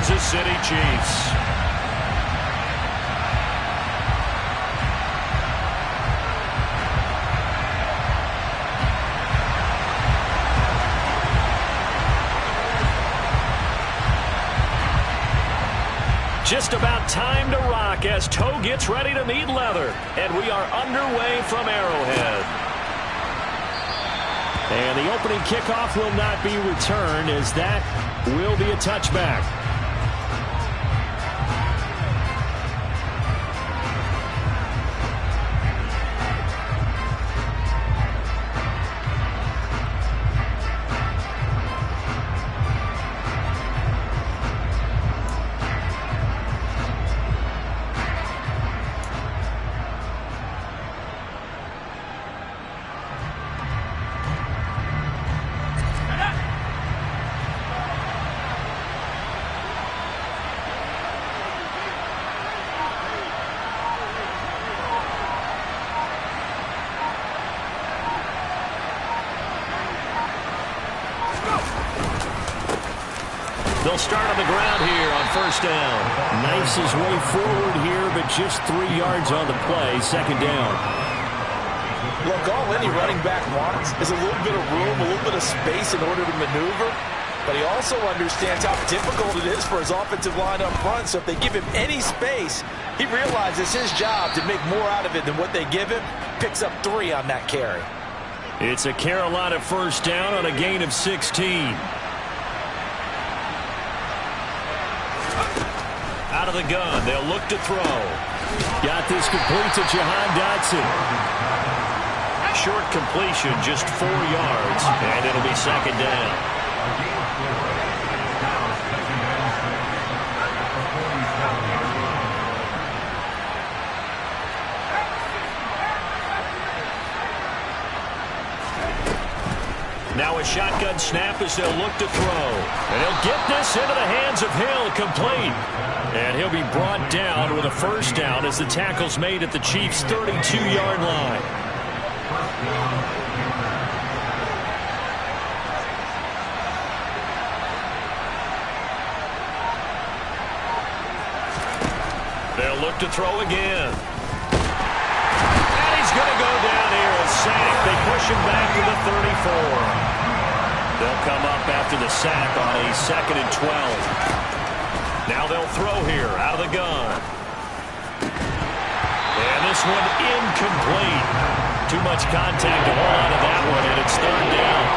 Kansas City Chiefs. Just about time to rock as toe gets ready to meet leather. And we are underway from Arrowhead. And the opening kickoff will not be returned, as that will be a touchback. They'll start on the ground here on first down. Knifes his way forward here, but just 3 yards on the play. Second down. Look, all any running back wants is a little bit of room, a little bit of space in order to maneuver. But he also understands how difficult it is for his offensive line up front. So if they give him any space, he realizes his job to make more out of it than what they give him. Picks up 3 on that carry. It's a Carolina first down on a gain of 16. Out of the gun, they'll look to throw. Got this complete to Jahan Dotson. Short completion, just 4 yards, and it'll be second down. Now a shotgun snap as they'll look to throw. And he'll get this into the hands of Hill, complete. And he'll be brought down with a first down as the tackle's made at the Chiefs' 32-yard line. They'll look to throw again. And he's going to go down here and sack. They push him back to the 34. They'll come up after the sack on a 2nd and 12. Now they'll throw here out of the gun. And this one incomplete. Too much contact to hold on to that one, and it's third down.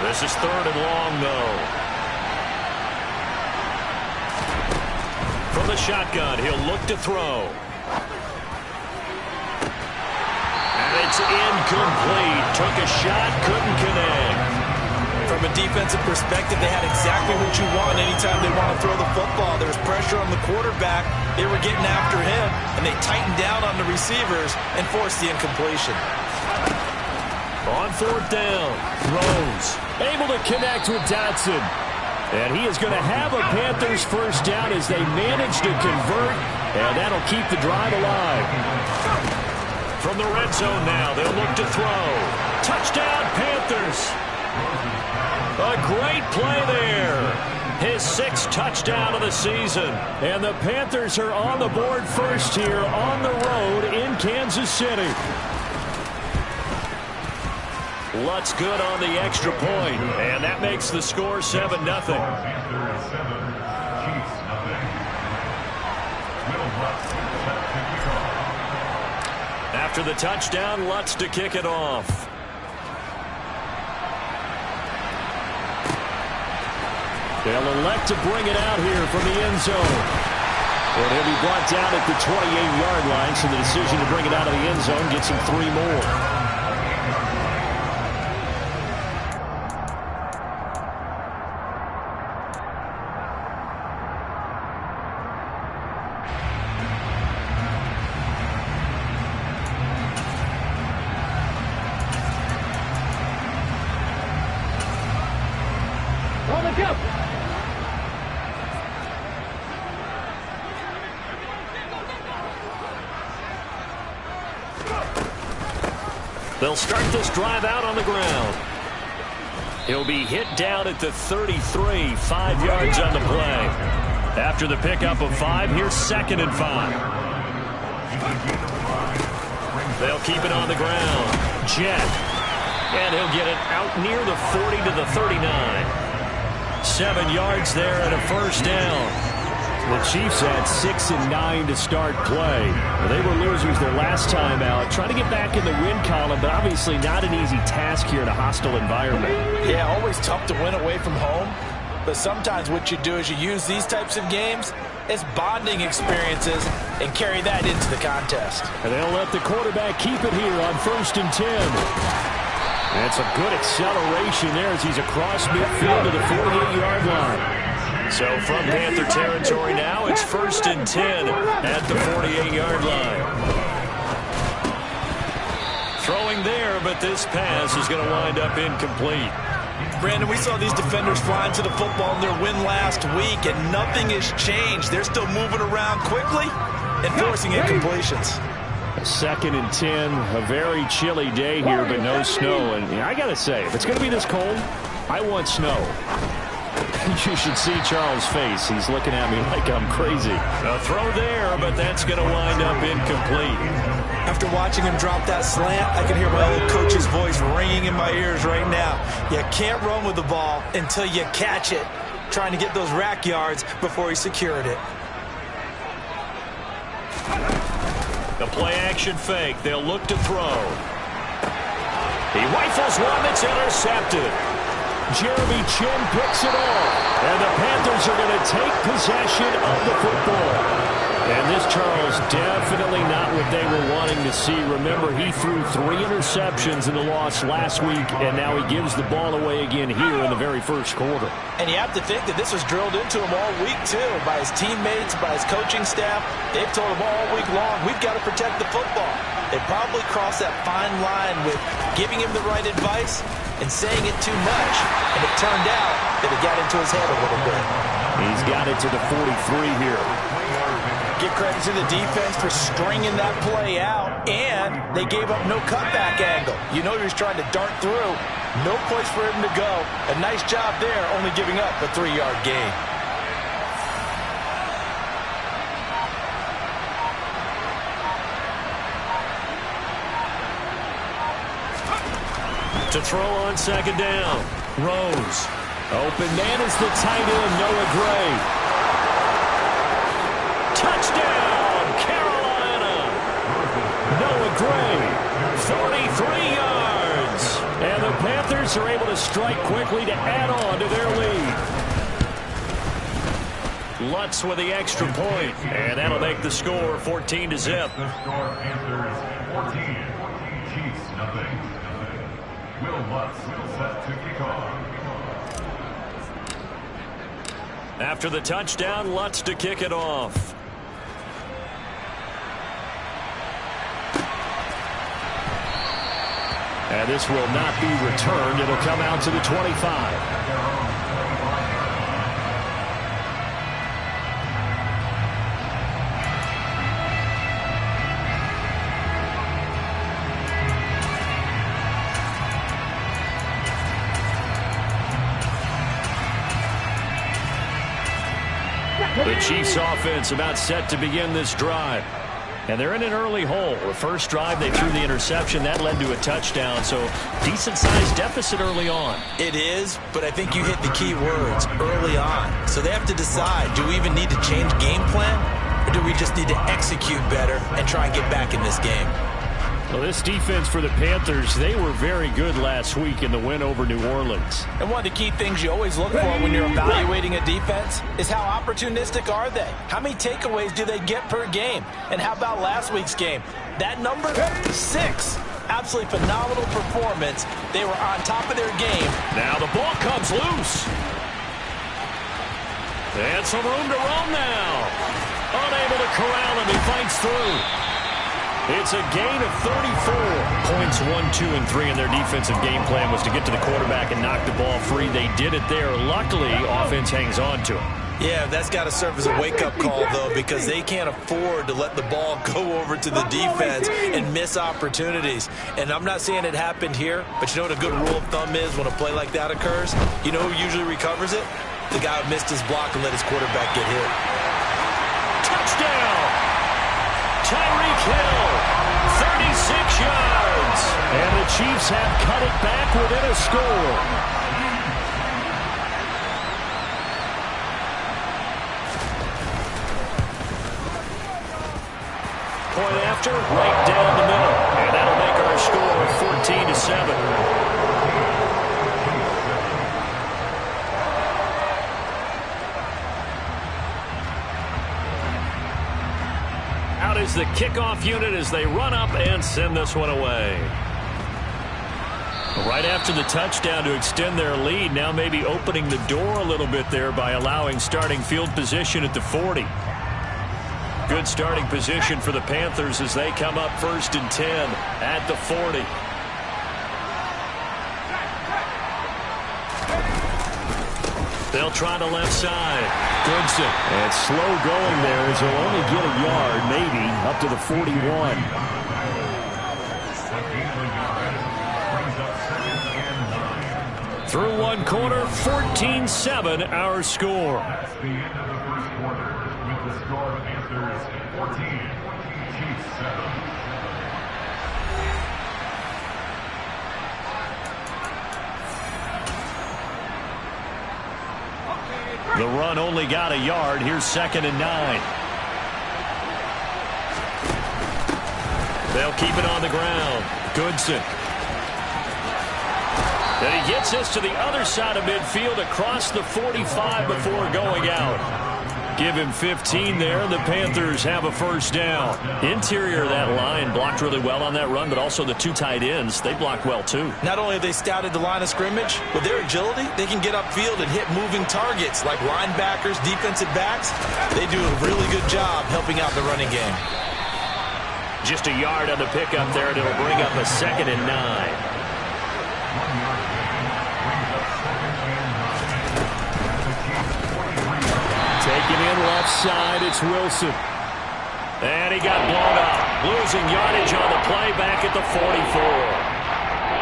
This is third and long, though. From the shotgun, he'll look to throw. And it's incomplete. Took a shot, couldn't connect. From a defensive perspective, they had exactly what you want anytime they want to throw the football. There was pressure on the quarterback. They were getting after him, and they tightened down on the receivers and forced the incompletion. On fourth down, throws. Able to connect with Dotson. And he is going to have a Panthers first down as they manage to convert. And that'll keep the drive alive. From the red zone now, they'll look to throw. Touchdown, Panthers. A great play there. His 6th touchdown of the season. And the Panthers are on the board first here on the road in Kansas City. Lutz good on the extra point, and that makes the score 7-0. After the touchdown, Lutz to kick it off. They'll elect to bring it out here from the end zone. And he'll be brought down at the 28-yard line, so the decision to bring it out of the end zone gets him 3 more. They'll start this drive out on the ground. He'll be hit down at the 33, 5 yards on the play. After the pickup of 5, here's 2nd and 5. They'll keep it on the ground. Jet. And he'll get it out near the 40 to the 39. 7 yards there and a first down. The Chiefs had 6 and 9 to start play. They were losers their last time out. Trying to get back in the win column, but obviously not an easy task here in a hostile environment. Yeah, always tough to win away from home. But sometimes what you do is you use these types of games as bonding experiences and carry that into the contest. And they'll let the quarterback keep it here on 1st and 10. That's a good acceleration there as he's across midfield to the 48-yard line. So from Panther territory now, it's 1st and 10 at the 48-yard line. Throwing there, but this pass is going to wind up incomplete. Brandon, we saw these defenders flying to the football in their win last week, and nothing has changed. They're still moving around quickly and forcing incompletions. 2nd and 10, a very chilly day here, but no snow. And I got to say, if it's going to be this cold, I want snow. You should see Charles' face. He's looking at me like I'm crazy. A throw there, but that's going to wind up incomplete. After watching him drop that slant, I can hear my old coach's voice ringing in my ears right now. You can't run with the ball until you catch it. Trying to get those rack yards before he secured it. The play-action fake. They'll look to throw. He rifles one that's intercepted. Jeremy Chin picks it off. And the Panthers are going to take possession of the football. And this, Charles, definitely not what they were wanting to see. Remember, he threw 3 interceptions in the loss last week, and now he gives the ball away again here in the very first quarter. And you have to think that this was drilled into him all week, too, by his teammates, by his coaching staff. They've told him all week long, we've got to protect the football. They probably crossed that fine line with giving him the right advice and saying it too much. And it turned out that it got into his head a little bit. He's got it to the 43 here. Give credit to the defense for stringing that play out, and they gave up no cutback angle. You know he was trying to dart through. No place for him to go. A nice job there, only giving up a 3-yard gain. To throw on 2nd down. Rose. Open man is the tight end, Noah Gray. Touchdown, Carolina. Noah Gray, 43 yards. And the Panthers are able to strike quickly to add on to their lead. Lutz with the extra point, and that'll make the score 14-0. The score, Panthers 14, Chiefs nothing. Will Lutz set to kick off. After the touchdown, Lutz to kick it off. And this will not be returned. It'll come out to the 25. The Chiefs offense about set to begin this drive. And they're in an early hole. The first drive, they threw the interception. That led to a touchdown. So decent-sized deficit early on. It is, but I think you hit the key words, early on. So they have to decide, do we even need to change game plan? Or do we just need to execute better and try and get back in this game? Well, this defense for the Panthers, they were very good last week in the win over New Orleans. And one of the key things you always look for when you're evaluating a defense is how opportunistic are they? How many takeaways do they get per game? And how about last week's game? That number, 6. Absolutely phenomenal performance. They were on top of their game. Now the ball comes loose. And some room to run now. Unable to corral him. He fights through. It's a gain of 34. Points 1, 2, and 3 in their defensive game plan was to get to the quarterback and knock the ball free. They did it there. Luckily, offense hangs on to him. Yeah, that's got to serve as a wake-up call, though, because they can't afford to let the ball go over to the defense and miss opportunities. And I'm not saying it happened here, but you know what a good rule of thumb is when a play like that occurs? You know who usually recovers it? The guy who missed his block and let his quarterback get hit. Touchdown! Tyreek Hill, 36 yards. And the Chiefs have cut it back within a score. Point after, right down the middle. And that'll make our score 14-7. Out is the kickoff unit as they run up and send this one away. Right after the touchdown to extend their lead, now maybe opening the door a little bit there by allowing starting field position at the 40. Good starting position for the Panthers as they come up 1st and 10 at the 40. They'll try the left side. Goodson. And slow going there as he'll only get a yard, maybe, up to the 41. Through one quarter, 14-7 our score. That's the end of the first quarter with the score Panthers 14, Chiefs 7. The run only got a yard. Here's 2nd and 9. They'll keep it on the ground. Goodson. And he gets this to the other side of midfield across the 45 before going out. Give him 15 there. The Panthers have a first down. Interior of that line blocked really well on that run, but also the two tight ends, they blocked well too. Not only have they scouted the line of scrimmage, with their agility, they can get upfield and hit moving targets like linebackers, defensive backs. They do a really good job helping out the running game. Just a yard on the pickup there, and it'll bring up a 2nd and 9. Taking in left side, it's Wilson. And he got blown up. Losing yardage on the play back at the 44.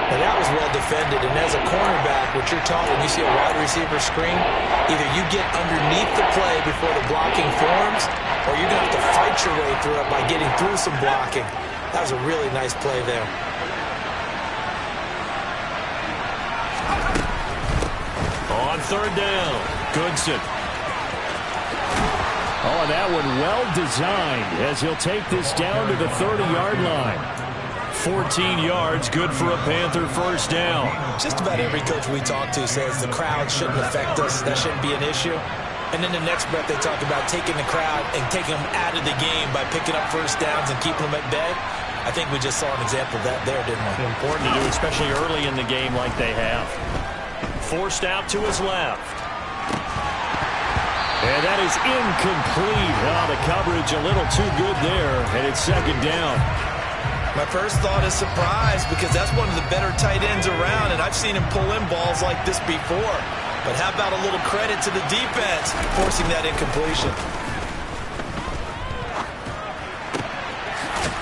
Now that was well defended, and as a cornerback, what you're taught when you see a wide receiver screen, either you get underneath the play before the blocking forms, or you're going to have to fight your way through it by getting through some blocking. That was a really nice play there. On 3rd down, Goodson. Oh, and that one well designed as he'll take this down to the 30-yard line. 14 yards, good for a Panther first down. Just about every coach we talk to says the crowd shouldn't affect us. That shouldn't be an issue. And then the next breath they talk about taking the crowd and taking them out of the game by picking up first downs and keeping them at bay. I think we just saw an example of that there, didn't we? Important to do, especially early in the game like they have. Forced out to his left. And that is incomplete. Oh, the coverage a little too good there, and it's 2nd down. My first thought is surprise because that's one of the better tight ends around, and I've seen him pull in balls like this before. But how about a little credit to the defense forcing that incompletion?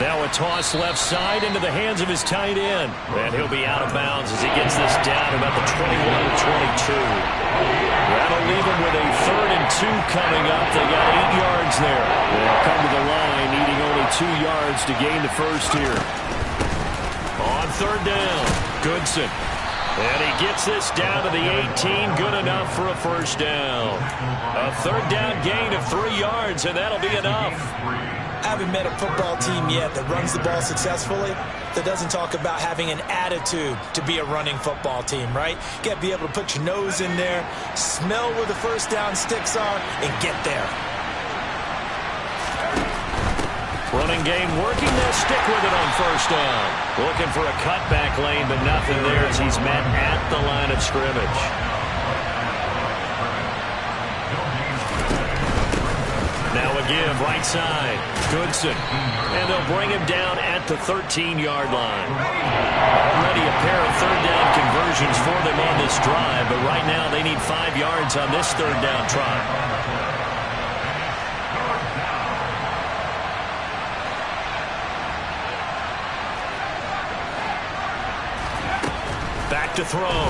Now a toss left side into the hands of his tight end. And he'll be out of bounds as he gets this down about the 21-22. That'll leave him with a 3rd and 2 coming up. They got 8 yards there. They'll come to the line, needing only 2 yards to gain the first here. On 3rd down, Goodson. And he gets this down to the 18. Good enough for a first down. A 3rd down gain of 3 yards, and that'll be enough. I haven't met a football team yet that runs the ball successfully that doesn't talk about having an attitude to be a running football team, right? You got to be able to put your nose in there, smell where the first down sticks are, and get there. Running game working. They'll stick with it on first down. Looking for a cutback lane, but nothing there as he's met at the line of scrimmage. Now a give, right side. Goodson. And they'll bring him down at the 13-yard line. Already a pair of 3rd down conversions for them on this drive, but right now they need 5 yards on this 3rd down try. to throw.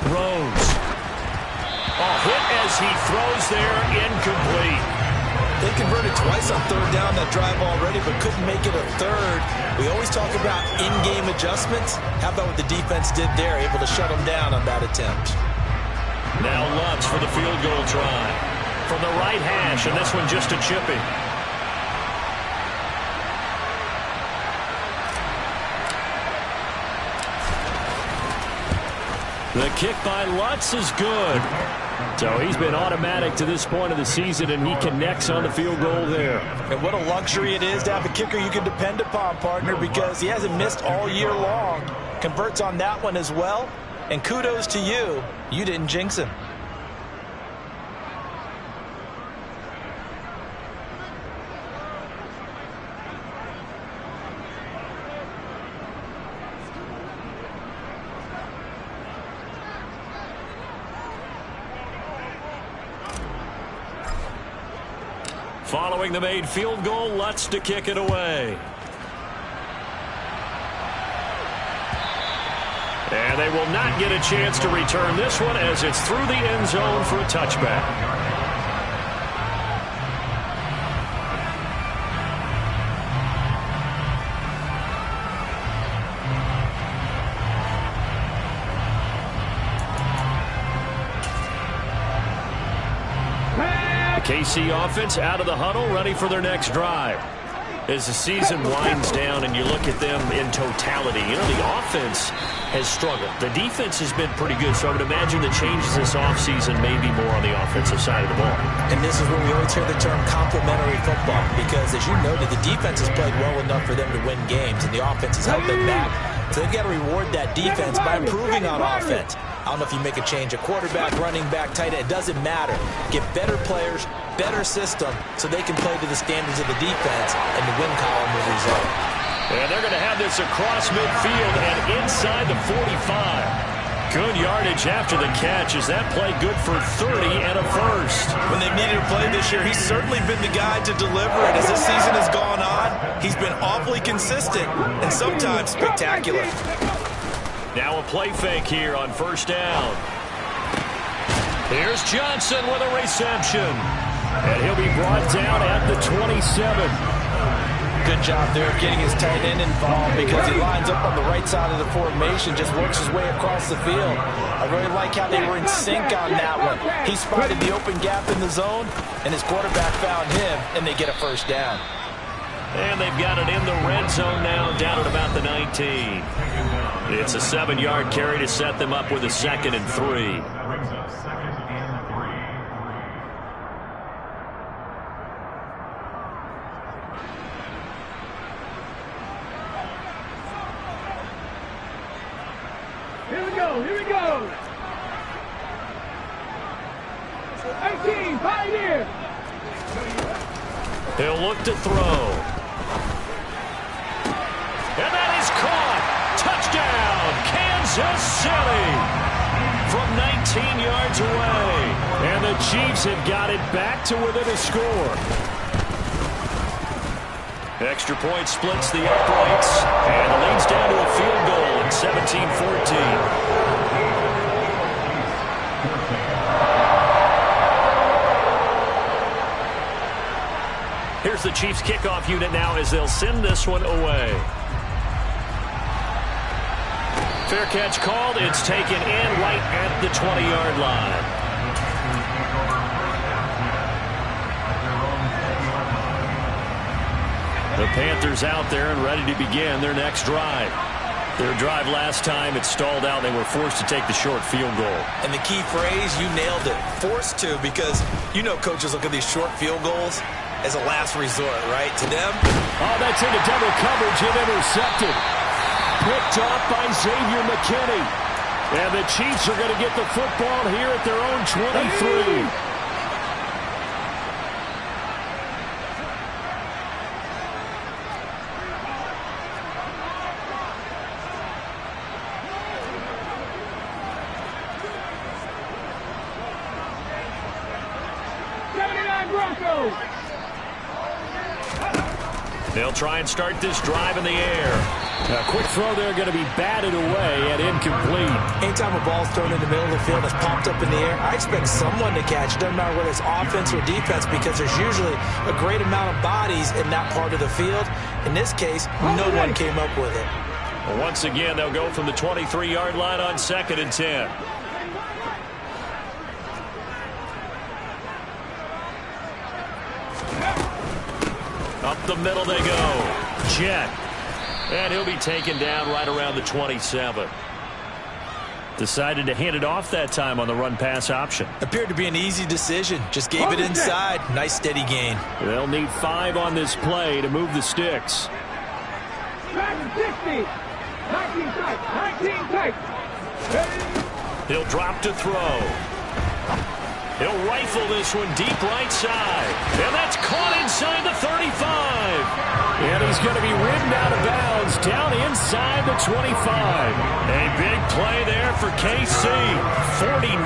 Rose. Hit as he throws there, incomplete. They converted twice on third down that drive already, but couldn't make it a third. We always talk about in-game adjustments. How about what the defense did there, able to shut them down on that attempt. Now Lutz for the field goal try. From the right hash, and this one just a chipping. The kick by Lutz is good. So he's been automatic to this point of the season, and he connects on the field goal there. And what a luxury it is to have a kicker you can depend upon, partner, because he hasn't missed all year long. Converts on that one as well. And kudos to you. You didn't jinx him. Following the made field goal, Lutz to kick it away. And they will not get a chance to return this one as it's through the end zone for a touchback. KC offense out of the huddle, ready for their next drive. As the season winds down and you look at them in totality, you know, the offense has struggled. The defense has been pretty good, so I would imagine the changes this offseason may be more on the offensive side of the ball. And this is where we always hear the term complementary football, because as you noted, the defense has played well enough for them to win games, and the offense has held them back. So they've got to reward that defense by improving on offense. I don't know if you make a change, a quarterback, running back, tight end, it doesn't matter. Get better players, better system, so they can play to the standards of the defense, and the win column will result. And they're going to have this across midfield and inside the 45. Good yardage after the catch. Is that play good for 30 and a first? When they've needed a play this year, he's certainly been the guy to deliver it. As this season has gone on, he's been awfully consistent and sometimes spectacular. Now a play fake here on first down. Here's Johnson with a reception. And he'll be brought down at the 27. Good job there of getting his tight end involved, because he lines up on the right side of the formation, just works his way across the field. I really like how they were in sync on that one. He spotted the open gap in the zone, and his quarterback found him, and they get a first down. And they've got it in the red zone now, down at about the 19. It's a 7-yard carry to set them up with a 2nd and 3. Here we go. 18, Pioneer. He'll look to throw. And that is caught. Touchdown, Kansas City. From 19 yards away. And the Chiefs have got it back to within a score. Extra point splits the uprights. And it leads down to a field goal at 17-14. Here's the Chiefs kickoff unit now as they'll send this one away. Fair catch called. It's taken in right at the 20-yard line. The Panthers out there and ready to begin their next drive. Their drive last time, it stalled out. They were forced to take the short field goal. And the key phrase, you nailed it, forced to, because you know coaches look at these short field goals as a last resort, right? To them. Oh, that's into double coverage and intercepted. Picked off by Xavier McKinney. And the Chiefs are going to get the football here at their own 23. They'll try and start this drive in the air. A quick throw there going to be batted away and incomplete. Anytime a ball's thrown in the middle of the field that's popped up in the air, I expect someone to catch. It doesn't matter whether it's offense or defense because there's usually a great amount of bodies in that part of the field. In this case, no one came up with it. Well, once again, they'll go from the 23-yard line on 2nd and 10. Up the middle they go. Jet. And he'll be taken down right around the 27. Decided to hand it off that time on the run-pass option. Appeared to be an easy decision. Just gave it inside. Nice steady gain. They'll need 5 on this play to move the sticks. 60. 19 tight. 19 tight. He'll drop to throw. He'll rifle this one deep right side. And that's caught inside the 35. And he's going to be ridden out of bounds down inside the 25. A big play there for KC. 49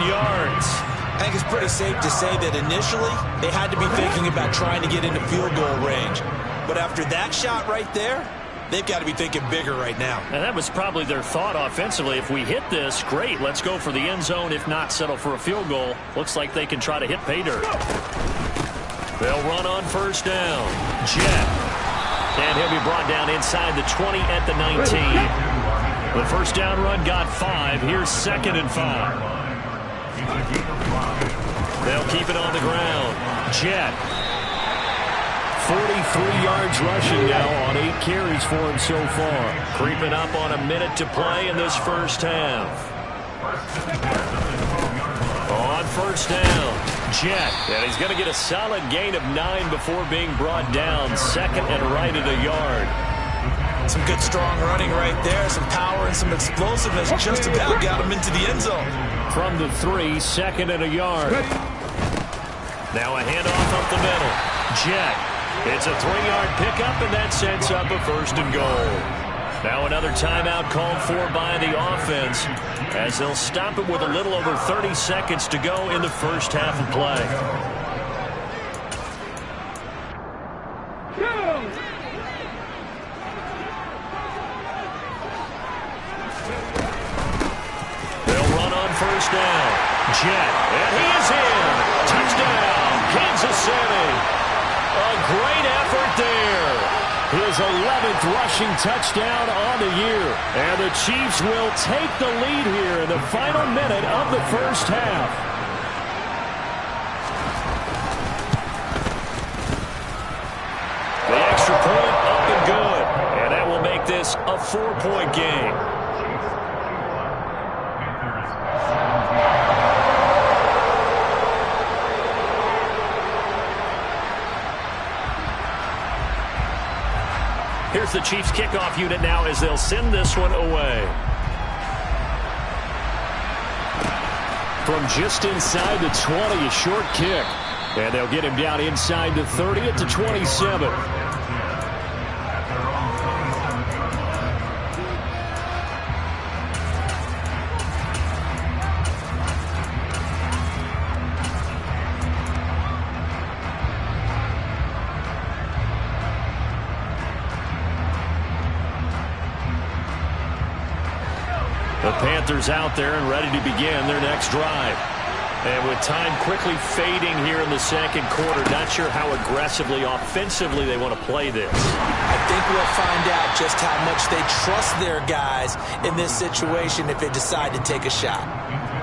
yards. I think it's pretty safe to say that initially they had to be thinking about trying to get into field goal range. But after that shot right there, they've got to be thinking bigger right now. And that was probably their thought offensively. If we hit this, great. Let's go for the end zone. If not, settle for a field goal. Looks like they can try to hit pay dirt. They'll run on first down. Jet. And he'll be brought down inside the 20 at the 19. The first down run got 5. Here's 2nd and 5. They'll keep it on the ground. Jet. 43 yards rushing now on 8 carries for him so far. Creeping up on a minute to play in this first half. On first down, Jet. And he's going to get a solid gain of 9 before being brought down. 2nd and right at a yard. Some good strong running right there. Some power and some explosiveness. Just about got him into the end zone. From the 3, 2nd and a yard. Now a handoff up the middle. Jet. It's a 3-yard pickup, and that sets up a 1st and goal. Now another timeout called for by the offense as they'll stop it with a little over 30 seconds to go in the first half of play. They'll run on first down. Jet, and he is in. Touchdown, Kansas City. A great effort there. His 11th rushing touchdown on the year. And the Chiefs will take the lead here in the final minute of the first half. The extra point up and good. And that will make this a 4-point game. Here's the Chiefs kickoff unit now as they'll send this one away. From just inside the 20, a short kick. And they'll get him down inside the 30 at the 27. The Panthers out there and ready to begin their next drive. And with time quickly fading here in the second quarter, not sure how aggressively, offensively they want to play this. I think we'll find out just how much they trust their guys in this situation if they decide to take a shot.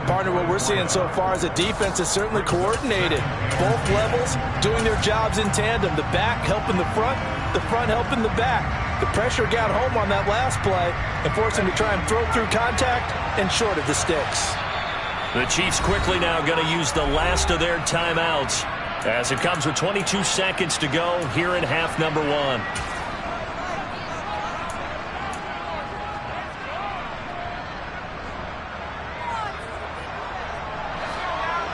Partner, what we're seeing so far is the defense is certainly coordinated. Both levels doing their jobs in tandem. The back helping the front helping the back. The pressure got home on that last play and forced him to try and throw through contact and short of the sticks. The Chiefs quickly now going to use the last of their timeouts as it comes with 22 seconds to go here in half number 1.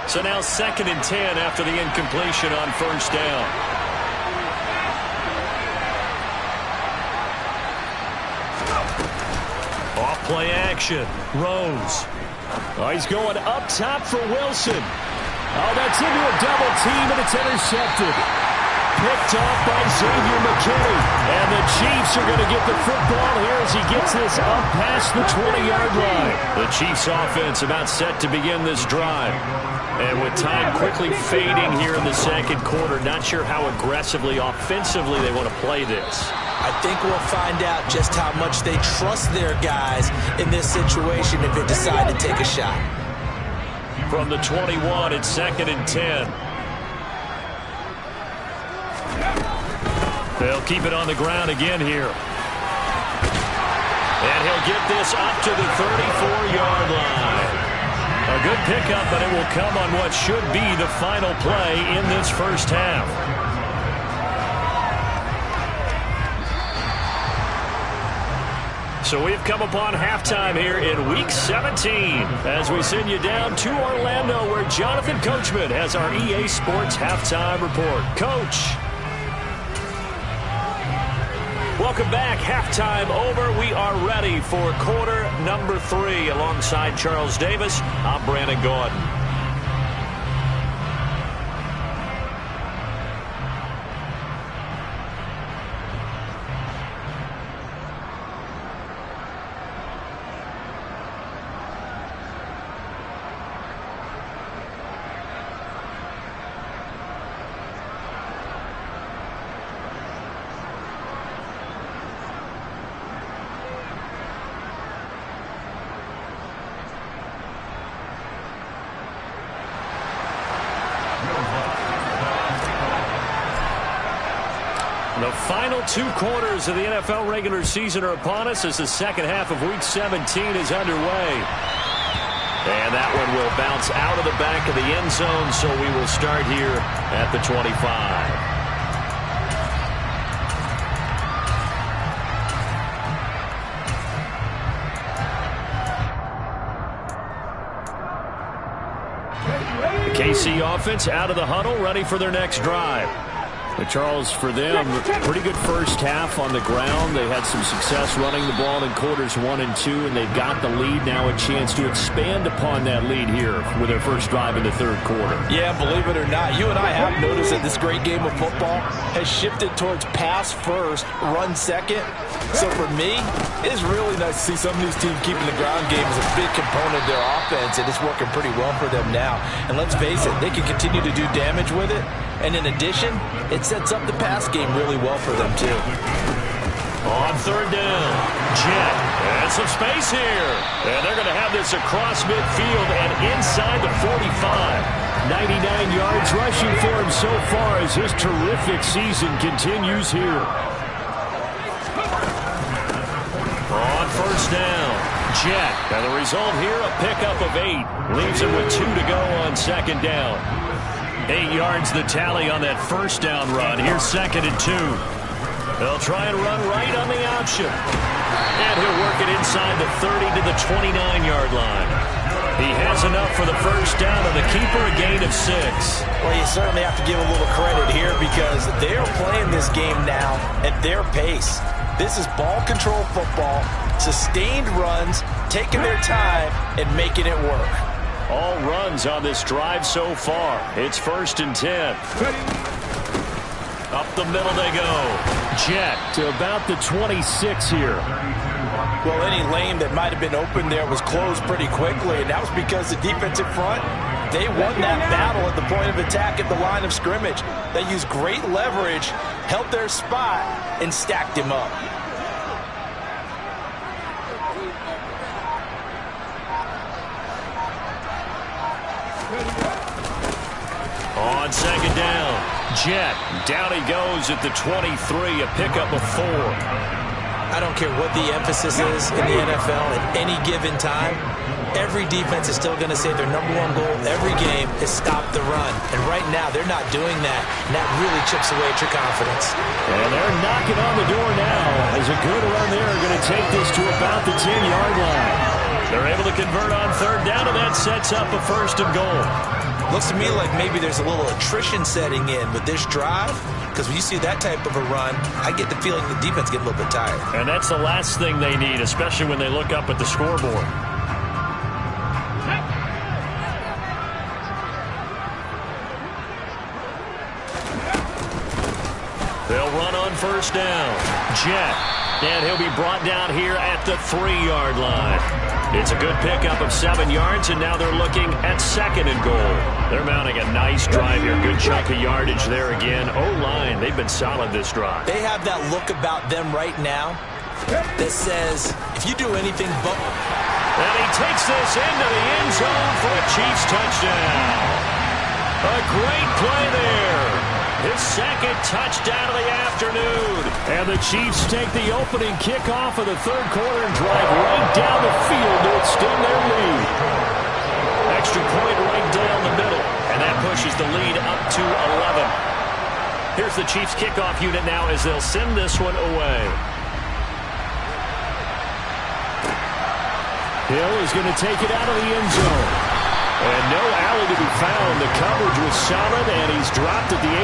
So now 2nd and 10 after the incompletion on first down. Off-play action. Rose. Oh, he's going up top for Wilson. Oh, that's into a double team, and it's intercepted. picked off by Xavier McKinney. And the Chiefs are going to get the football here as he gets this up past the 20-yard line. The Chiefs offense about set to begin this drive. And with time quickly fading here in the second quarter, not sure how aggressively, offensively they want to play this. I think we'll find out just how much they trust their guys in this situation if they decide to take a shot. From the 21, it's 2nd and 10. They'll keep it on the ground again here. And he'll get this up to the 34-yard line. A good pickup, but it will come on what should be the final play in this first half. So we've come upon halftime here in Week 17 as we send you down to Orlando where Jonathan Coachman has our EA Sports Halftime Report. Coach. Welcome back. Halftime over. We are ready for quarter number 3. Alongside Charles Davis, I'm Brandon Gordon. The final 2 quarters of the NFL regular season are upon us as the second half of Week 17 is underway. And that one will bounce out of the back of the end zone, so we will start here at the 25. The KC offense out of the huddle, ready for their next drive. But Charles, for them, pretty good first half on the ground. They had some success running the ball in quarters 1 and 2, and they've got the lead now, a chance to expand upon that lead here with their first drive in the third quarter. Yeah, believe it or not, you and I have noticed that this great game of football has shifted towards pass first, run second. So for me, it's really nice to see some of these teams keeping the ground game as a big component of their offense, and it's working pretty well for them now. And let's face it, they can continue to do damage with it. And in addition, it sets up the pass game really well for them, too. On third down, Jet, and some space here. And they're going to have this across midfield and inside the 45. 99 yards rushing for him so far as his terrific season continues here. On first down, Jet. And the result here, a pickup of 8. Leaves him with 2 to go on second down. 8 yards the tally on that first down run. Here's 2nd and 2. They'll try and run right on the option. And he'll work it inside the 30 to the 29-yard line. He has enough for the first down, and the keeper a gain of 6. Well, you certainly have to give a little credit here because they're playing this game now at their pace. This is ball control football, sustained runs, taking their time, and making it work. All runs on this drive so far. It's 1st and 10. Up the middle they go. Jet to about the 26 here. Well, any lane that might have been open there was closed pretty quickly, and that was because the defensive front, they won that battle at the point of attack at the line of scrimmage. They used great leverage, held their spot, and stacked him up. On second down, Jet. Down he goes at the 23, a pickup of 4. I don't care what the emphasis is in the NFL at any given time. Every defense is still going to say their #1 goal every game is stop the run. And right now, they're not doing that, and that really chips away at your confidence. And they're knocking on the door now as a good run there are going to take this to about the 10-yard line. They're able to convert on third down, and that sets up a 1st and goal. Looks to me like maybe there's a little attrition setting in with this drive, because when you see that type of a run, I get the feeling the defense get a little bit tired. And that's the last thing they need, especially when they look up at the scoreboard. They'll run on first down. Jet. And he'll be brought down here at the 3-yard line. It's a good pickup of 7 yards, and now they're looking at 2nd and goal. They're mounting a nice drive here. Good chunk of yardage there again. O-line, they've been solid this drive. They have that look about them right now that says, if you do anything but... And he takes this into the end zone for a Chiefs touchdown. A great play there. His 2nd touchdown of the afternoon. And the Chiefs take the opening kickoff of the 3rd quarter and drive right down the field to extend their lead. Extra point right down the middle. And that pushes the lead up to 11. Here's the Chiefs kickoff unit now as they'll send this one away. Hill is going to take it out of the end zone. And no alley to be found. The coverage was solid, and he's dropped at the 18.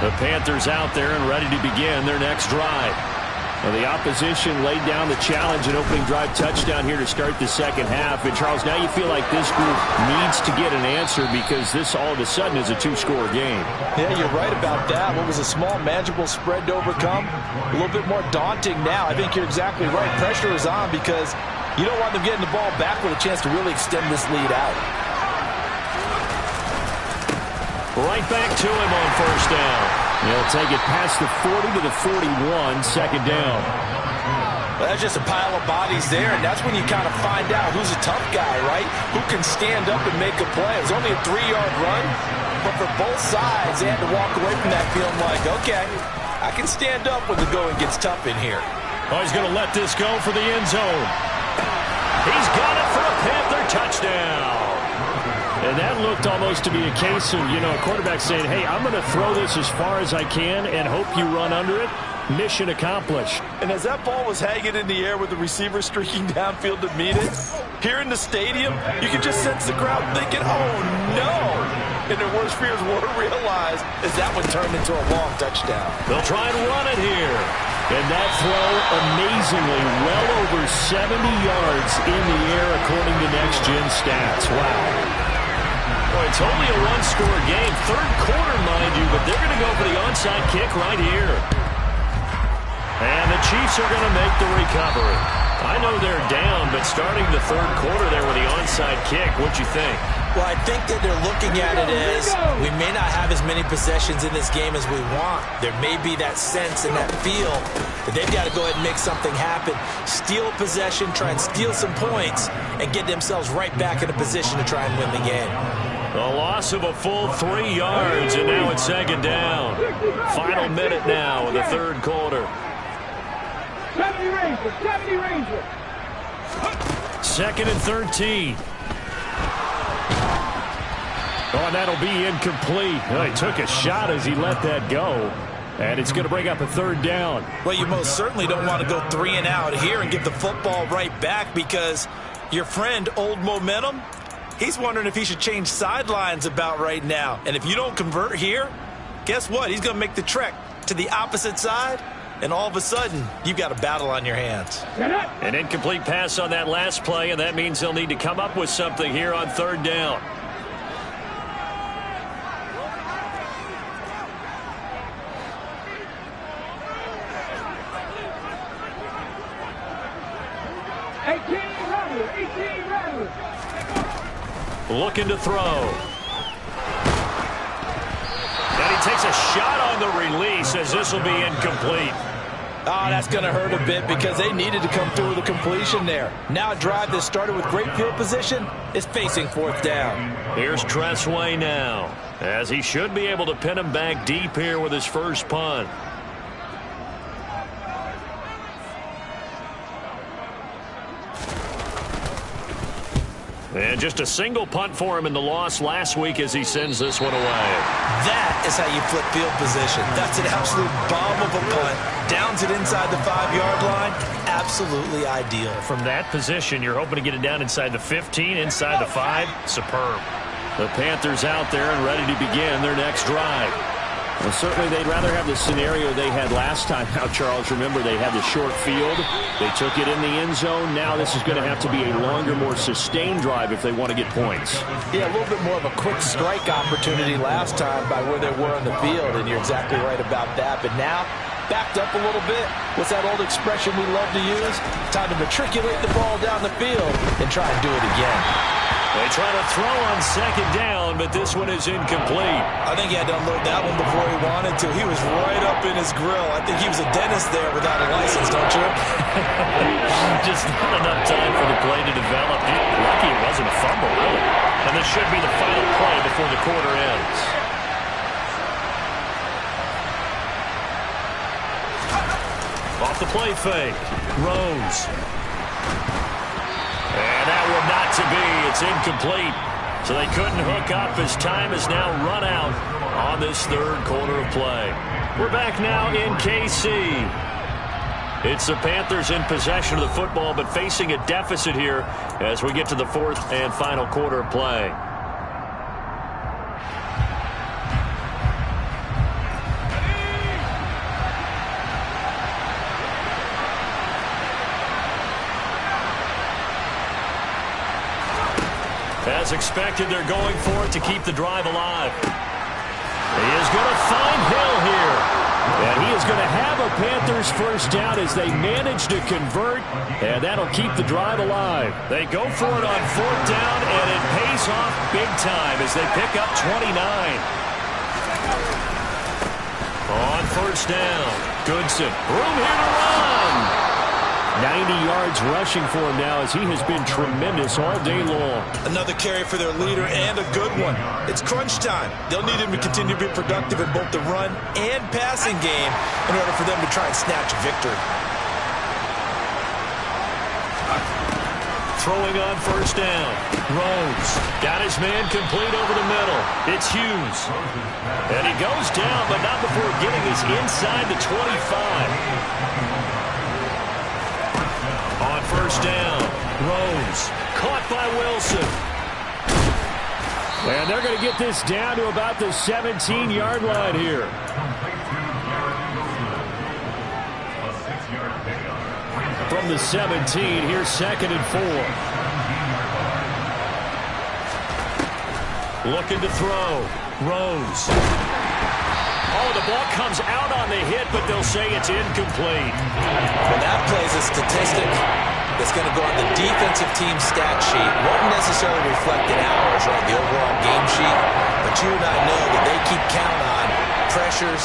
The Panthers out there and ready to begin their next drive. Well, the opposition laid down the challenge and opening drive touchdown here to start the 2nd half. And, Charles, now you feel like this group needs to get an answer because this all of a sudden is a 2-score game. Yeah, you're right about that. What was a small, manageable spread to overcome? A little bit more daunting now. I think you're exactly right. Pressure is on because you don't want them getting the ball back with a chance to really extend this lead out. Right back to him on first down. He'll take it past the 40 to the 41, 2nd down. Well, that's just a pile of bodies there, and that's when you kind of find out who's a tough guy, right? Who can stand up and make a play. It was only a 3-yard run, but for both sides, they had to walk away from that feeling like, okay, I can stand up when the going gets tough in here. Oh, he's going to let this go for the end zone. He's got it for a Panther touchdown. And that looked almost to be a case of, a quarterback saying, hey, I'm going to throw this as far as I can and hope you run under it. Mission accomplished. And as that ball was hanging in the air with the receiver streaking downfield to meet it, here in the stadium, you can just sense the crowd thinking, oh, no. And their worst fears were realized as that one turned into a long touchdown. They'll try and run it here. And that throw, amazingly, well over 70 yards in the air according to Next Gen Stats. Wow. Well, it's only a 1-score game. 3rd quarter, mind you, but they're going to go for the onside kick right here. And the Chiefs are going to make the recovery. I know they're down, but starting the 3rd quarter there with the onside kick, what you think? Well, I think that they're looking at it as we may not have as many possessions in this game as we want. There may be that sense and that feel that they've got to go ahead and make something happen. Steal possession, try and steal some points, and get themselves right back in a position to try and win the game. A loss of a full 3 yards, and now it's 2nd down. Final minute now in the 3rd quarter. 70 Rangers. 2nd and 13. Oh, and that'll be incomplete. Well, he took a shot as he let that go. And it's going to bring up a 3rd down. Well, you most certainly don't want to go 3 and out here and get the football right back because your friend, Old Momentum, he's wondering if he should change sidelines about right now. And if you don't convert here, guess what? He's going to make the trek to the opposite side, and all of a sudden, you've got a battle on your hands. An incomplete pass on that last play, and that means they'll need to come up with something here on 3rd down. Looking to throw. And he takes a shot on the release as this will be incomplete. Oh, that's going to hurt a bit because they needed to come through with a completion there. Now a drive that started with great field position is facing 4th down. Here's Tressway now, as he should be able to pin him back deep here with his first punt. And just a single punt for him in the loss last week as he sends this one away. That is how you flip field position. That's an absolute bomb of a punt. Downs it inside the 5-yard line. Absolutely ideal. From that position, you're hoping to get it down inside the 15, inside the 5. Superb. The Panthers out there and ready to begin their next drive. Well, certainly they'd rather have the scenario they had last time out, Charles. Remember, they had the short field. They took it in the end zone. Now this is going to have to be a longer, more sustained drive if they want to get points. Yeah, a little bit more of a quick strike opportunity last time by where they were on the field, and you're exactly right about that. But now, backed up a little bit. What's that old expression we love to use? Time to matriculate the ball down the field and try and do it again. They try to throw on second down, but this one is incomplete. I think he had to unload that one before he wanted to. He was right up in his grill. I think he was a dentist there without a license, don't you? Just not enough time for the play to develop. Lucky it wasn't a fumble, really. And this should be the final play before the quarter ends. Off the play fake. Rose. And that one not to be. It's incomplete. So they couldn't hook up as time has now run out on this third quarter of play. We're back now in KC. It's the Panthers in possession of the football, but facing a deficit here as we get to the fourth and final quarter of play. As expected, they're going for it to keep the drive alive. He is going to find Hill here. And he is going to have a Panthers first down as they manage to convert. And that'll keep the drive alive. They go for it on fourth down, and it pays off big time as they pick up 29. On first down, Goodson. Room here to run. 90 yards rushing for him now as he has been tremendous all day long. Another carry for their leader and a good one. It's crunch time. They'll need him to continue to be productive in both the run and passing game in order for them to try and snatch victory. Throwing on first down. Rose got his man complete over the middle. It's Hughes. And he goes down, but not before getting his inside the 25. On first down, Rose caught by Wilson. And they're going to get this down to about the 17-yard line here. From the 17, here's second and 4. Looking to throw. Rose. Oh, the ball comes out on the hit, but they'll say it's incomplete. Well, that plays a statistic that's going to go on the defensive team stat sheet. Won't necessarily reflect in hours, right, the overall game sheet. But you and I know that they keep count on pressures,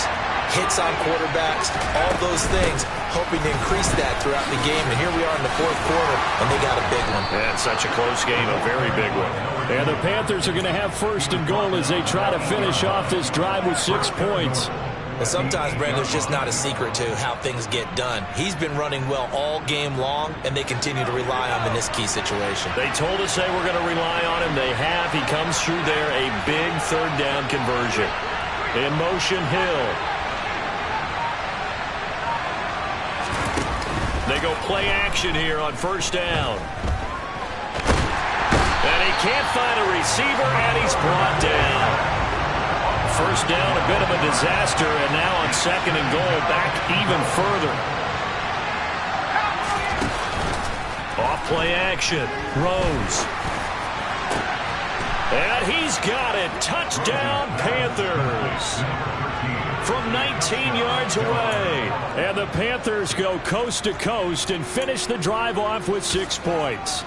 hits on quarterbacks, all those things, hoping to increase that throughout the game. And here we are in the fourth quarter, and they got a big one. And such a close game, a very big one. And the Panthers are going to have first and goal as they try to finish off this drive with 6 points. But sometimes, Brandon, there's just not a secret to how things get done. He's been running well all game long, and they continue to rely on him in this key situation. They told us they were going to rely on him. They have. He comes through there, a big third down conversion. In motion, Hill. They go play action here on first down. And he can't find a receiver, and he's brought down. First down, a bit of a disaster, and now on second and goal, back even further. Off play action, Rose. And he's got it. Touchdown, Panthers. From 19 yards away. And the Panthers go coast to coast and finish the drive off with 6 points.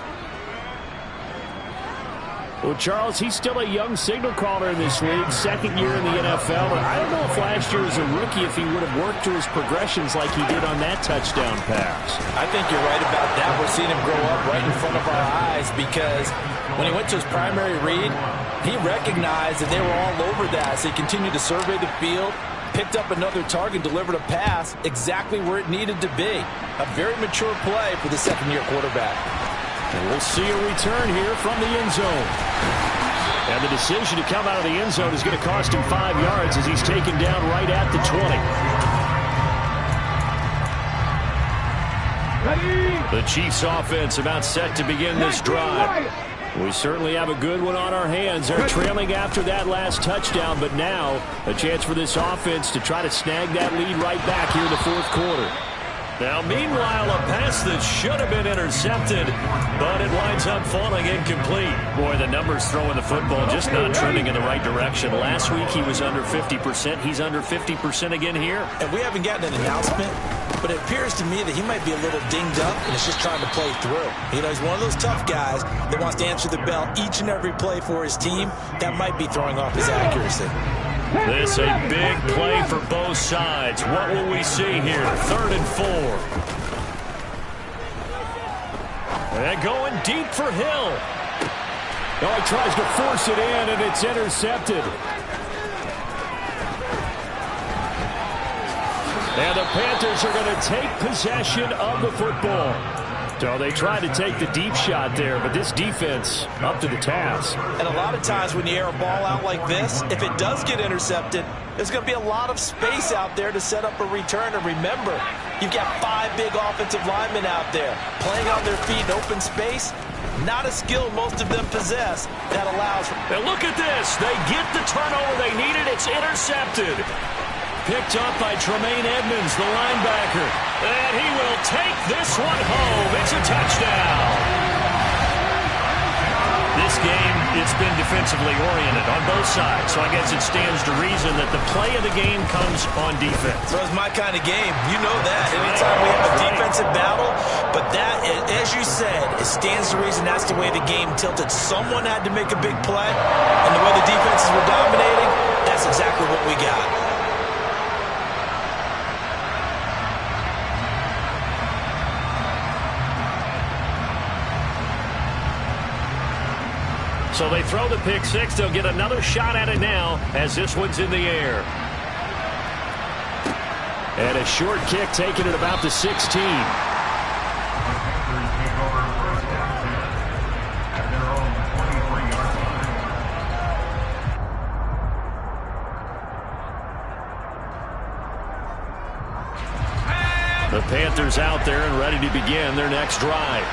Well, Charles, he's still a young signal caller in this league, second year in the NFL. But I don't know if last year as a rookie, if he would have worked through his progressions like he did on that touchdown pass. I think you're right about that. We're seeing him grow up right in front of our eyes because when he went to his primary read, he recognized that they were all over that. So he continued to survey the field, picked up another target, delivered a pass exactly where it needed to be. A very mature play for the second-year quarterback. And we'll see a return here from the end zone. And the decision to come out of the end zone is going to cost him 5 yards as he's taken down right at the 20. Ready? The Chiefs offense about set to begin this drive. We certainly have a good one on our hands. They're trailing after that last touchdown, but now a chance for this offense to try to snag that lead right back here in the fourth quarter. Now, meanwhile, a pass that should have been intercepted, but it winds up falling incomplete. Boy, the numbers throwing the football just not trending in the right direction. Last week he was under 50%. He's under 50% again here. And we haven't gotten an announcement, but it appears to me that he might be a little dinged up and is just trying to play through. You know, he's one of those tough guys that wants to answer the bell each and every play for his team. That might be throwing off his accuracy. This a big play for both sides. What will we see here? 3rd and 4. And going deep for Hill. Oh, he tries to force it in, and it's intercepted. And the Panthers are going to take possession of the football. So they tried to take the deep shot there, but this defense up to the task. And a lot of times when you air a ball out like this, if it does get intercepted, there's going to be a lot of space out there to set up a return. And remember, you've got 5 big offensive linemen out there playing on their feet in open space. Not a skill most of them possess that allows. And look at this. They get the turnover they needed. It's intercepted. Picked up by Tremaine Edmonds, the linebacker. And he will take this one home. It's a touchdown. This game, it's been defensively oriented on both sides. So I guess it stands to reason that the play of the game comes on defense. So it's my kind of game. You know that. Anytime we have a defensive battle. But that, as you said, it stands to reason that's the way the game tilted. Someone had to make a big play. And the way the defenses were dominating, that's exactly what we got. So they throw the pick six. They'll get another shot at it now as this one's in the air. And a short kick taken at about the 16. The Panthers out there and ready to begin their next drive.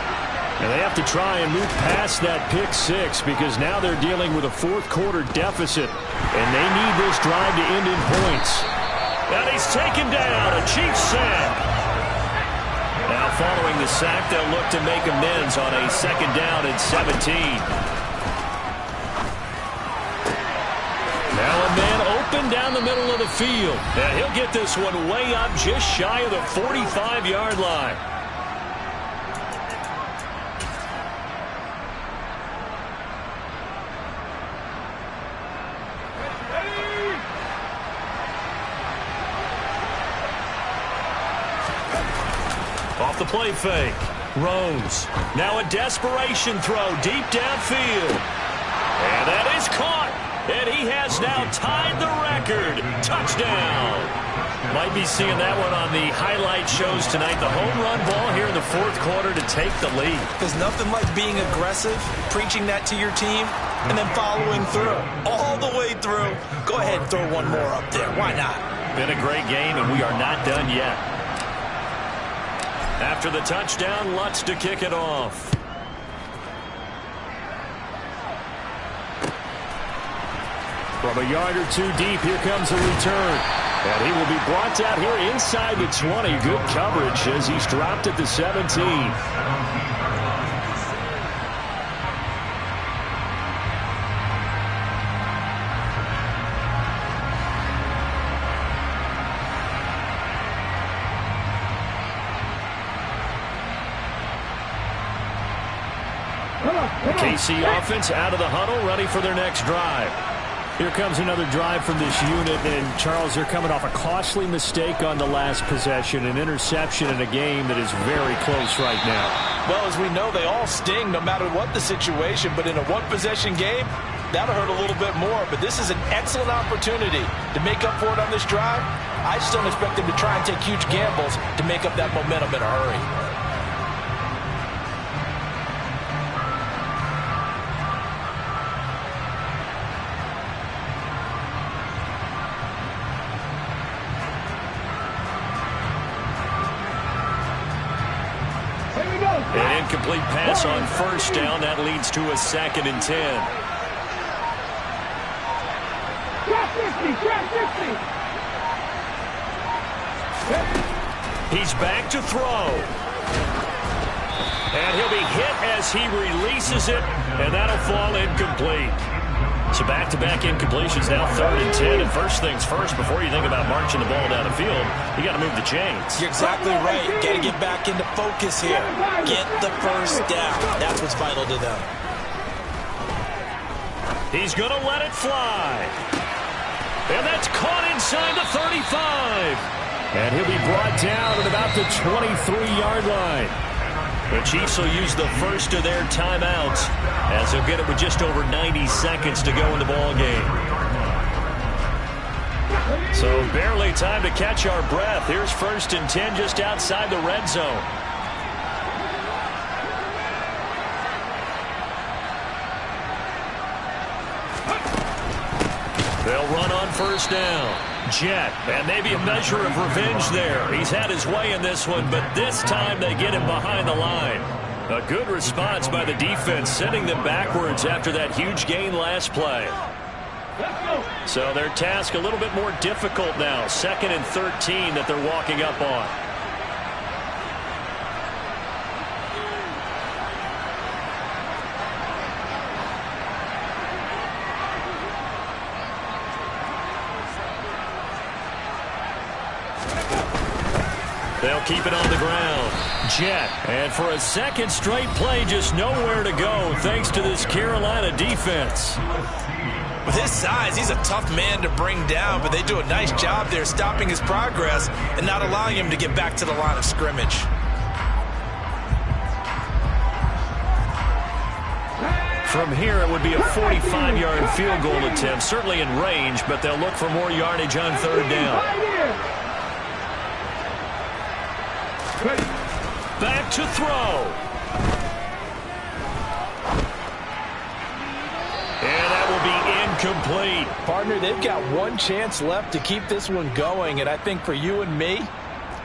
And they have to try and move past that pick six because now they're dealing with a fourth quarter deficit. And they need this drive to end in points. And he's taken down, a Chiefs sack. Now following the sack, they'll look to make amends on a 2nd down and 17. Now a man open down the middle of the field. And he'll get this one way up just shy of the 45-yard line. Off the play fake. Rose. Now a desperation throw deep downfield. And that is caught. And he has now tied the record. Touchdown. Might be seeing that one on the highlight shows tonight. The home run ball here in the fourth quarter to take the lead. There's nothing like being aggressive, preaching that to your team, and then following through. All the way through. Go ahead and throw one more up there. Why not? Been a great game, and we are not done yet. After the touchdown, Lutz to kick it off. From a yard or two deep, here comes a return. And he will be brought out here inside the 20. Good coverage as he's dropped at the 17. KC offense out of the huddle, ready for their next drive. Here comes another drive from this unit, and Charles, they're coming off a costly mistake on the last possession, an interception in a game that is very close right now. Well, as we know, they all sting no matter what the situation, but in a one-possession game, that'll hurt a little bit more. But this is an excellent opportunity to make up for it on this drive. I just don't expect them to try and take huge gambles to make up that momentum in a hurry. It incomplete pass on first down. That leads to a 2nd and 10. Drop 50, drop 50. He's back to throw. And he'll be hit as he releases it, and that'll fall incomplete. So back-to-back incompletions, now 3rd and 10. And first things first, before you think about marching the ball down the field, you got to move the chains. You're exactly right. Got to get back into focus here. Get the first down. That's what's vital to them. He's going to let it fly. And that's caught inside the 35. And he'll be brought down at about the 23-yard line. The Chiefs will use the first of their timeouts as they'll get it with just over 90 seconds to go in the ball game. So barely time to catch our breath. Here's 1st and 10 just outside the red zone. They'll run on first down. Jet, and maybe a measure of revenge there. He's had his way in this one, but this time they get him behind the line. A good response by the defense, sending them backwards after that huge gain last play. So their task a little bit more difficult now. 2nd and 13 that they're walking up on. They'll keep it on the ground. Jet. And for a 2nd straight play, just nowhere to go thanks to this Carolina defense. With his size, he's a tough man to bring down, but they do a nice job there stopping his progress and not allowing him to get back to the line of scrimmage. From here, it would be a 45-yard field goal attempt, certainly in range, but they'll look for more yardage on 3rd down. Back to throw. And that will be incomplete. Partner, they've got one chance left to keep this one going, and I think for you and me,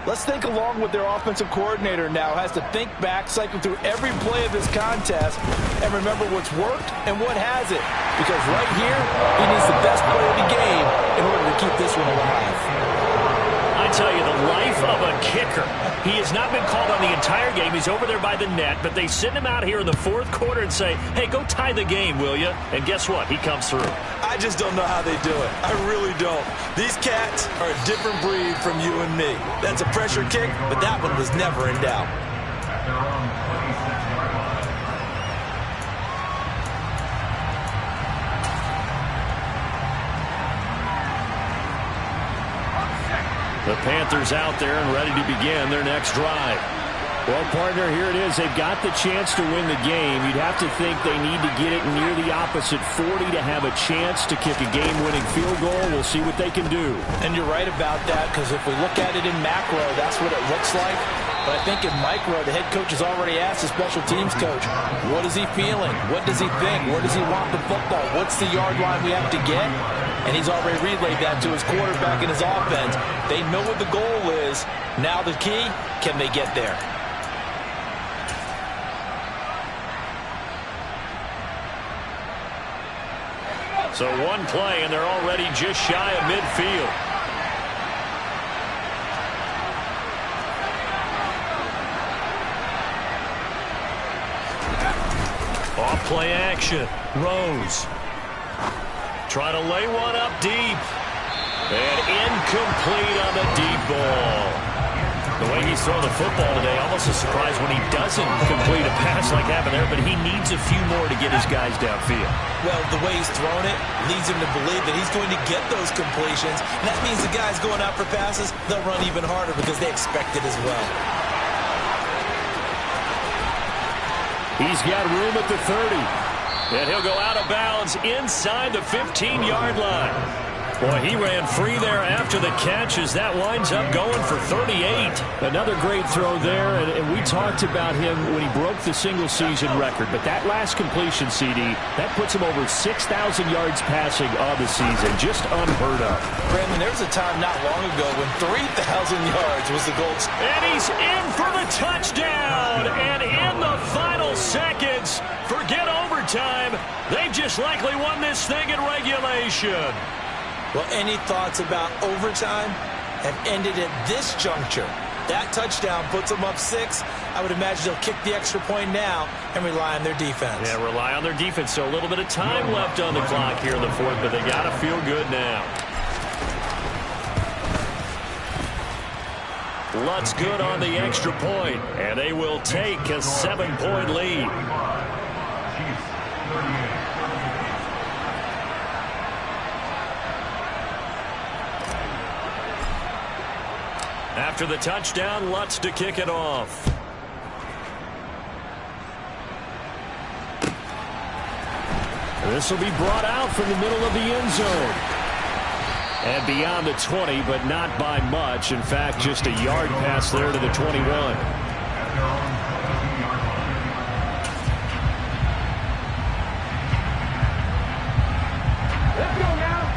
let's think along with their offensive coordinator now. Has to think back, cycle through every play of this contest, and remember what's worked and what hasn't. Because right here, he needs the best play of the game in order to keep this one alive. I tell you, the life of a kicker. He has not been called on the entire game. He's over there by the net, but they send him out here in the 4th quarter and say, hey, go tie the game, will you? And guess what? He comes through. I just don't know how they do it. I really don't. These cats are a different breed from you and me. That's a pressure kick, but that one was never in doubt. The Panthers out there and ready to begin their next drive. Well, partner, here it is. They've got the chance to win the game. You'd have to think they need to get it near the opposite 40 to have a chance to kick a game-winning field goal. We'll see what they can do. And you're right about that, because if we look at it in macro, that's what it looks like. But I think in micro, the head coach has already asked the special teams coach, what is he feeling? What does he think? Where does he want the football? What's the yard line we have to get? And he's already relayed that to his quarterback and his offense. They know what the goal is. Now the key, can they get there? So one play, and they're already just shy of midfield. Off play action. Rose. Try to lay one up deep. And incomplete on the deep ball. The way he's throwing the football today, almost a surprise when he doesn't complete a pass like happened there, but he needs a few more to get his guys downfield. Well, the way he's thrown it leads him to believe that he's going to get those completions. And that means the guys going out for passes, they'll run even harder because they expect it as well. He's got room at the 30. And he'll go out of bounds inside the 15-yard line. Boy, he ran free there after the catch as that winds up going for 38. Another great throw there, and we talked about him when he broke the single-season record. But that last completion, CD, that puts him over 6,000 yards passing on the season. Just unheard of. Brandon, there was a time not long ago when 3,000 yards was the goal. And he's in for the touchdown. And in the final seconds, forget overtime. They've just likely won this thing in regulation. Well, any thoughts about overtime have ended at this juncture. That touchdown puts them up 6. I would imagine they'll kick the extra point now and rely on their defense. Yeah, rely on their defense. So a little bit of time left on the clock here in the fourth, but they got to feel good now. Lutz good on the extra point, and they will take a 7-point lead. Chiefs 38. After the touchdown, Lutz to kick it off. This will be brought out from the middle of the end zone. And beyond the 20, but not by much. In fact, just a yard pass there to the 21.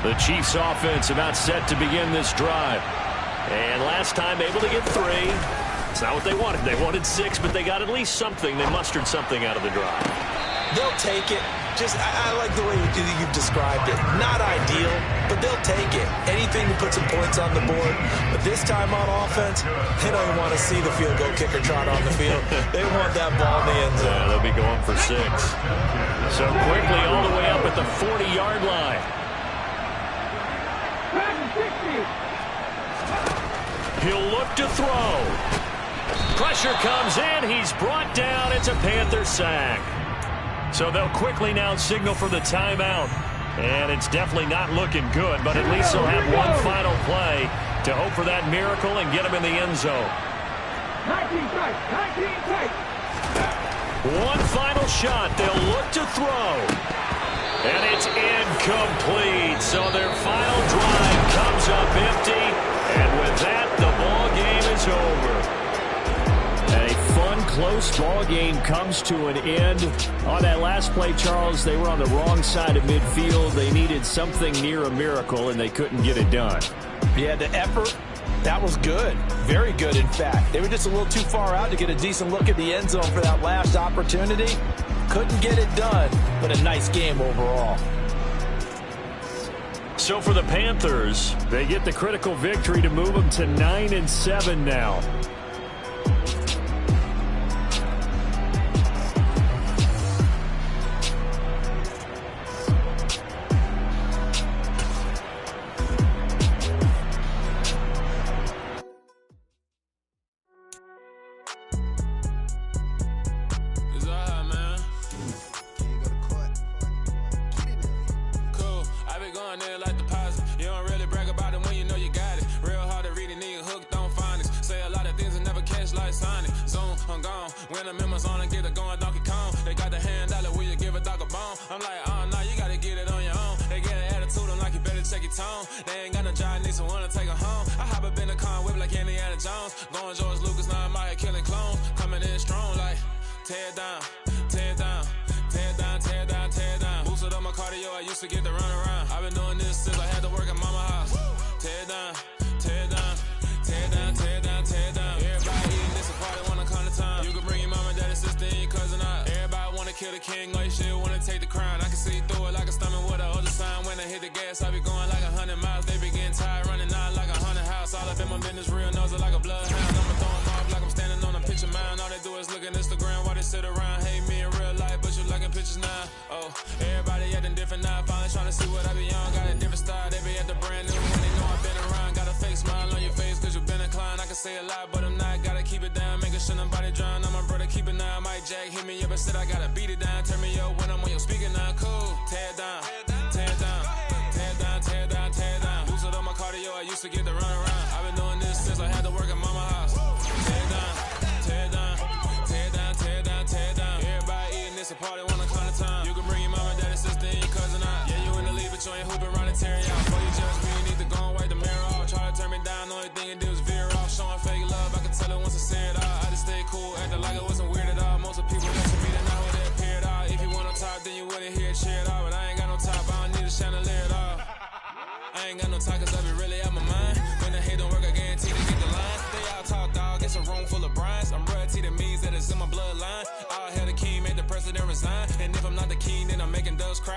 The Chiefs offense about set to begin this drive. And last time able to get 3. It's not what they wanted. They wanted 6, but they got at least something. They mustered something out of the drive. They'll take it. I like the way you've described it. Not ideal, but they'll take it. Anything to put some points on the board. But this time on offense, they don't even want to see the field goal kicker trot on the field. They want that ball in the end zone. Yeah, they'll be going for 6. So quickly all the way up at the 40-yard line. He'll look to throw. Pressure comes in. He's brought down. It's a Panther sack. So they'll quickly now signal for the timeout. And it's definitely not looking good, but at least they'll have one final play to hope for that miracle and get him in the end zone. 19 tight. One final shot. They'll look to throw. And it's incomplete. So their final drive comes up empty. And with that, the ball game is over. A fun, close ball game comes to an end. On that last play, Charles, they were on the wrong side of midfield. They needed something near a miracle, and they couldn't get it done. Yeah, the effort, that was good. Very good, in fact. They were just a little too far out to get a decent look at the end zone for that last opportunity. Couldn't get it done, but a nice game overall. So for the Panthers, they get the critical victory to move them to 9-7 now. You can bring your mama, daddy, sister, and your cousin out. Yeah, you in the league, but you ain't hooping, running, tearing out. Before you judge me, ain't got no talkers, I be really out my mind. When the hate don't work, I guarantee to get the line. They all talk, dog, it's a room full of brinds. I'm royalty, that means that it's in my bloodline. All hail the king, made the president resign. And if I'm not the king, then I'm making doves cry.